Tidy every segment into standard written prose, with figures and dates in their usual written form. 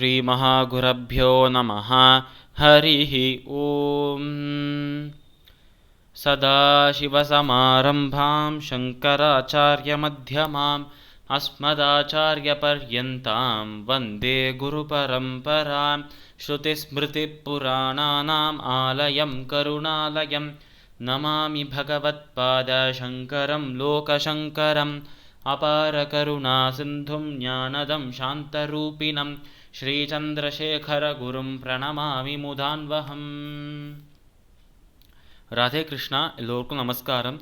श्रीमहागुरुभ्यो नमः। हरिः ओम्। सदाशिवसमारम्भां शङ्कराचार्यमध्यमाम् अस्मदाचार्यपर्यन्तां वन्दे गुरुपरम्परां। श्रुतिस्मृतिपुराणानाम् आलयं करुणालयं नमामि भगवत्पादशङ्करं लोकशङ्करम्। अपारकरुणासिन्धुं ज्ञानदं शान्तरूपिणं श्रीचन्द्रशेखरगुरुं प्रणमामि मुदान्वहम्. ராதே கிருஷ்ணா. எல்லோருக்கும் நமஸ்காரம்.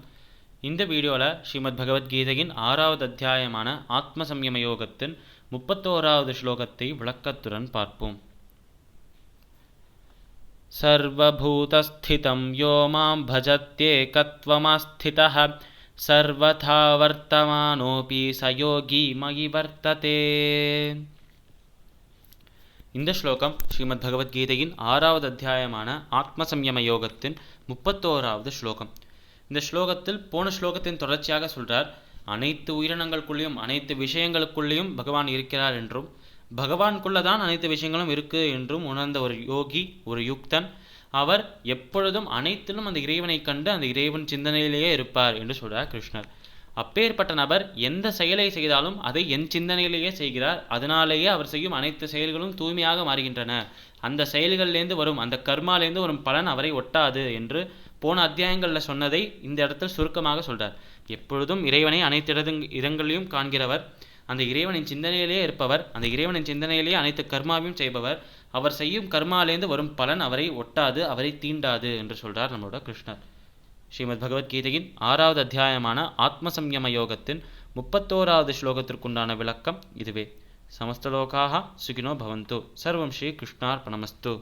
இந்த வீடியோவில் ஸ்ரீமத் பகவத்கீதையின் 6வது அத்தியாயமான ஆத்ம சம்யம யோகத்தின் 31வது ஸ்லோகத்தை விளக்கத்துடன் பார்ப்போம். சர்வபூதஸ்திதம் யோ மாம் பஜத்யேகத்வமாஸ்திதः சர்வதா வர்த்தமானோபி சயோகி மயி வர்த்ததே. இந்த ஸ்லோகம் ஸ்ரீமத் பகவத்கீதையின் 6வது அத்தியாயமான ஆத்ம சம்யம யோகத்தின் 31வது ஸ்லோகம். இந்த ஸ்லோகத்தில் போன ஸ்லோகத்தின் தொடர்ச்சியாக சொல்றார், அனைத்து உயிரினங்களுக்குள்ளேயும் அனைத்து விஷயங்களுக்குள்ளேயும் பகவான் இருக்கிறார் என்றும் பகவானுக்குள்ளதான் அனைத்து விஷயங்களும் இருக்கு என்றும் உணர்ந்த ஒரு யோகி, ஒரு யுக்தன், அவர் எப்பொழுதும் அனைத்திலும் அந்த இறைவனை கண்டு அந்த இறைவன் சிந்தனையிலேயே இருப்பார் என்று சொல்றார் கிருஷ்ணர். அப்பேற்பட்ட நபர் எந்த செயலை செய்தாலும் அதை என் சிந்தனையிலேயே செய்கிறார். அதனாலேயே அவர் செய்யும் அனைத்து செயல்களும் தூய்மையாக மாறுகின்றன. அந்த செயல்களிலேருந்து வரும் அந்த கர்மாலேருந்து வரும் பலன் அவரை ஒட்டாது என்று போன அத்தியாயங்களில் சொன்னதை இந்த இடத்தில் சுருக்கமாக சொல்றார். எப்பொழுதும் இறைவனை அனைத்து இடங்களிலும் காண்கிறவர், அந்த இறைவனின் சிந்தனையிலேயே இருப்பவர், அந்த இறைவனின் சிந்தனையிலேயே அனைத்து கர்மாவையும் செய்பவர். அவர் செய்யும் கர்மாலேருந்து வரும் பலன் அவரை ஒட்டாது, அவரை தீண்டாது என்று சொல்றார் நம்மளோட கிருஷ்ணர். ஸ்ரீமத் பகவத்கீதையின் 6வது அத்தியாயமான ஆத்ம சம்யம யோகத்தின் 31வது ஸ்லோகத்திற்குண்டான விளக்கம் இதுவே. சமஸ்தலோகாக சுகினோ பவந்து. சர்வம் ஸ்ரீ கிருஷ்ணார்பணமஸ்து.